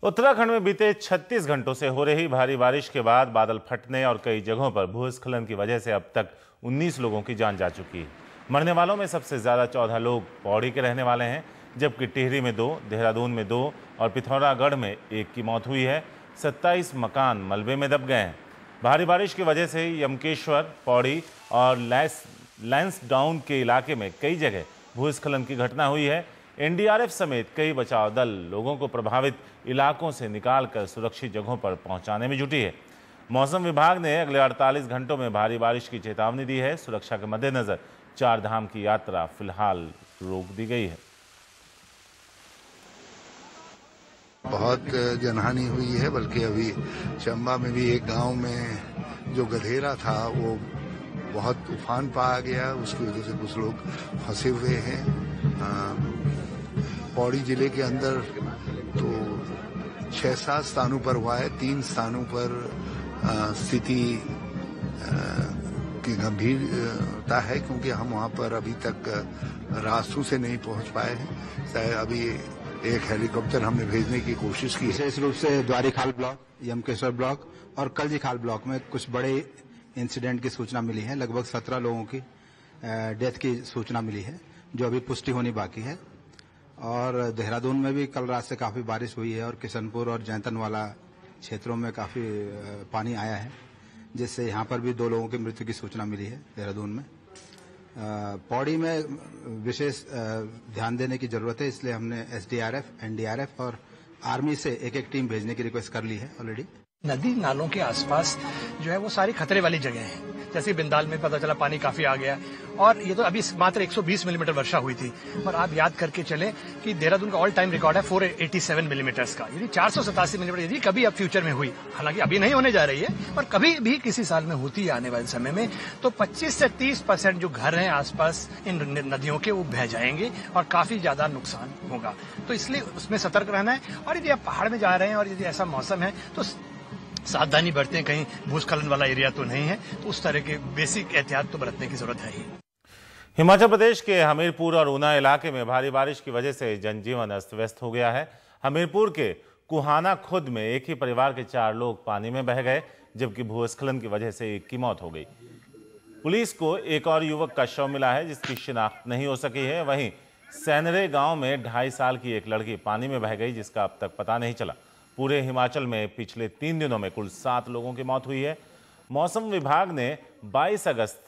उत्तराखंड में बीते 36 घंटों से हो रही भारी बारिश के बाद बादल फटने और कई जगहों पर भूस्खलन की वजह से अब तक 19 लोगों की जान जा चुकी है। मरने वालों में सबसे ज्यादा 14 लोग पौड़ी के रहने वाले हैं, जबकि टिहरी में 2, देहरादून में 2 और पिथौरागढ़ में 1 की मौत हुई है। 27 मलबे में दब गए हैं। भारी बारिश की वजह से यमकेश्वर, पौड़ी और लैंसडाउन के इलाके में कई जगह भूस्खलन की घटना हुई है। एनडीआरएफ समेत कई बचाव दल लोगों को प्रभावित इलाकों से निकालकर सुरक्षित जगहों पर पहुंचाने में जुटी है। मौसम विभाग ने अगले 48 घंटों में भारी बारिश की चेतावनी दी है। सुरक्षा के मद्देनजर 4 धाम की यात्रा फिलहाल रोक दी गई है। बहुत जनहानि हुई है, बल्कि अभी चंबा में भी एक गांव में जो गधेरा था वो बहुत उफान पा गया, उसकी वजह से कुछ लोग फंसे हुए हैं। पौड़ी जिले के अंदर तो 6-7 स्थानों पर हुआ है। 3 स्थानों पर स्थिति की गंभीरता है, क्योंकि हम वहां पर अभी तक रास्तों से नहीं पहुंच पाए हैं। अभी एक हेलीकॉप्टर हमने भेजने की कोशिश की है। विशेष रूप से द्वारीखाल ब्लॉक, यमकेश्वर ब्लॉक और कल्जीखाल ब्लॉक में कुछ बड़े इंसिडेंट की सूचना मिली है। लगभग 17 लोगों की डेथ की सूचना मिली है, जो अभी पुष्टि होनी बाकी है। और देहरादून में भी कल रात से काफी बारिश हुई है और किशनपुर और जैंतनवाला क्षेत्रों में काफी पानी आया है, जिससे यहाँ पर भी 2 लोगों की मृत्यु की सूचना मिली है देहरादून में। पौड़ी में विशेष ध्यान देने की जरूरत है, इसलिए हमने एसडीआरएफ, एनडीआरएफ और आर्मी से एक टीम भेजने की रिक्वेस्ट कर ली है ऑलरेडी। नदी नालों के आसपास जो है वो सारी खतरे वाली जगह हैं। जैसे बिंदाल में पता चला पानी काफी आ गया, और ये तो अभी मात्र 120 मिलीमीटर वर्षा हुई थी। और आप याद करके चलें कि देहरादून का ऑल टाइम रिकॉर्ड है 487 मिलीमीटर्स का। यदि 487 मिलीमीटर यदि कभी अब फ्यूचर में हुई, हालांकि अभी नहीं होने जा रही है, पर कभी भी किसी साल में होती है आने वाले समय में, तो 25 से 30% जो घर हैं आसपास इन नदियों के, वो बह जाएंगे और काफी ज्यादा नुकसान होगा। तो इसलिए उसमें सतर्क रहना है। और यदि आप पहाड़ में जा रहे हैं और यदि ऐसा मौसम है तो सावधानी बरतें, कहीं भूस्खलन वाला एरिया तो नहीं है, तो उस तरह के बेसिक एहतियात तो बरतने की जरूरत है ही। हिमाचल प्रदेश के हमीरपुर और ऊना इलाके में भारी बारिश की वजह से जनजीवन अस्त व्यस्त हो गया है। हमीरपुर के कुहाना खुद में एक ही परिवार के 4 लोग पानी में बह गए, जबकि भूस्खलन की वजह से 1 की मौत हो गई। पुलिस को एक और युवक का शव मिला है, जिसकी शिनाख्त नहीं हो सकी है। वहीं सैनरे गांव में 2.5 साल की एक लड़की पानी में बह गई, जिसका अब तक पता नहीं चला। पूरे हिमाचल में पिछले 3 दिनों में कुल 7 लोगों की मौत हुई है। मौसम विभाग ने 22 अगस्त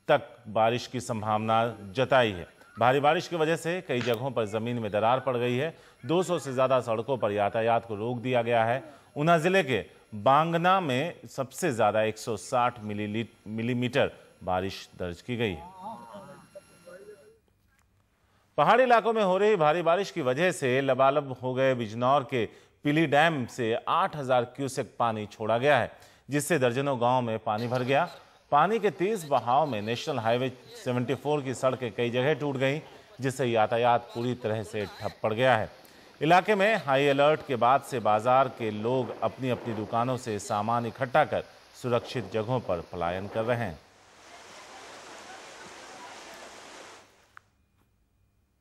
तक बारिश की संभावना जताई है। भारी बारिश की वजह से कई जगहों पर जमीन में दरार पड़ गई है। 200 से ज्यादा सड़कों पर यातायात को रोक दिया गया है। ऊना जिले के बांगना में सबसे ज्यादा 160 मिलीमीटर बारिश दर्ज की गई है। पहाड़ी इलाकों में हो रही भारी बारिश की वजह से लबालब हो गए बिजनौर के पिली डैम से 8000 क्यूसेक पानी छोड़ा गया है, जिससे दर्जनों गांव में पानी भर गया। पानी के तेज बहाव में नेशनल हाईवे 74 की सड़कें कई जगह टूट गईं, जिससे यातायात पूरी तरह से ठप पड़ गया है। इलाके में हाई अलर्ट के बाद से बाजार के लोग अपनी अपनी दुकानों से सामान इकट्ठा कर सुरक्षित जगहों पर पलायन कर रहे हैं।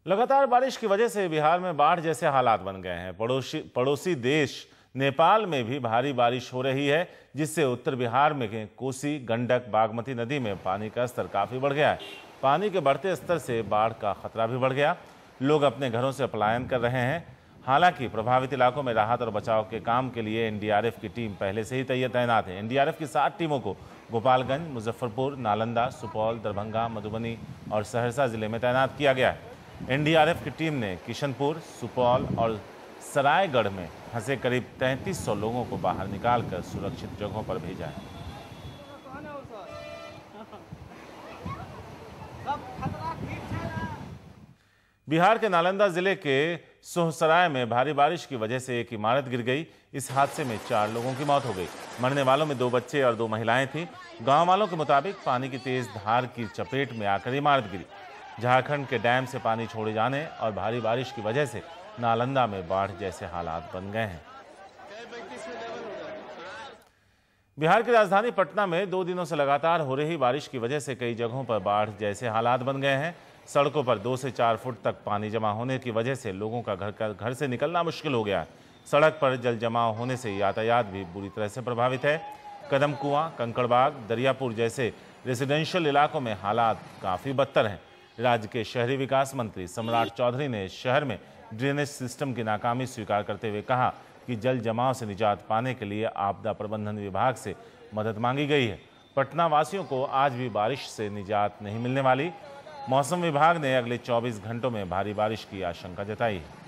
लगातार बारिश की वजह से बिहार में बाढ़ जैसे हालात बन गए हैं। पड़ोसी देश नेपाल में भी भारी बारिश हो रही है, जिससे उत्तर बिहार में कोसी, गंडक, बागमती नदी में पानी का स्तर काफी बढ़ गया है। पानी के बढ़ते स्तर से बाढ़ का खतरा भी बढ़ गया। लोग अपने घरों से पलायन कर रहे हैं। हालांकि प्रभावित इलाकों में राहत और बचाव के काम के लिए एनडीआरएफ की टीम पहले से ही तैनात है। एनडीआरएफ की 7 टीमों को गोपालगंज, मुजफ्फरपुर, नालंदा, सुपौल, दरभंगा, मधुबनी और सहरसा जिले में तैनात किया गया है। एनडीआरएफ की टीम ने किशनपुर, सुपौल और सरायगढ़ में फंसे करीब 3300 लोगों को बाहर निकालकर सुरक्षित जगहों पर भेजा है। बिहार के नालंदा जिले के सोहसराय में भारी बारिश की वजह से एक इमारत गिर गई। इस हादसे में 4 लोगों की मौत हो गई। मरने वालों में 2 बच्चे और 2 महिलाएं थीं। गांव वालों के मुताबिक पानी की तेज धार की चपेट में आकर इमारत गिरी। झारखंड के डैम से पानी छोड़े जाने और भारी बारिश की वजह से नालंदा में बाढ़ जैसे हालात बन गए हैं। बिहार की राजधानी पटना में 2 दिनों से लगातार हो रही बारिश की वजह से कई जगहों पर बाढ़ जैसे हालात बन गए हैं। सड़कों पर 2 से 4 फुट तक पानी जमा होने की वजह से लोगों का घर से निकलना मुश्किल हो गया है। सड़क पर जल जमाव होने से यातायात भी बुरी तरह से प्रभावित है। कदम कुआं, कंकड़बाग, दरियापुर जैसे रेजिडेंशियल इलाकों में हालात काफ़ी बदतर हैं। राज्य के शहरी विकास मंत्री सम्राट चौधरी ने शहर में ड्रेनेज सिस्टम की नाकामी स्वीकार करते हुए कहा कि जल जमाव से निजात पाने के लिए आपदा प्रबंधन विभाग से मदद मांगी गई है। पटना वासियों को आज भी बारिश से निजात नहीं मिलने वाली। मौसम विभाग ने अगले 24 घंटों में भारी बारिश की आशंका जताई है।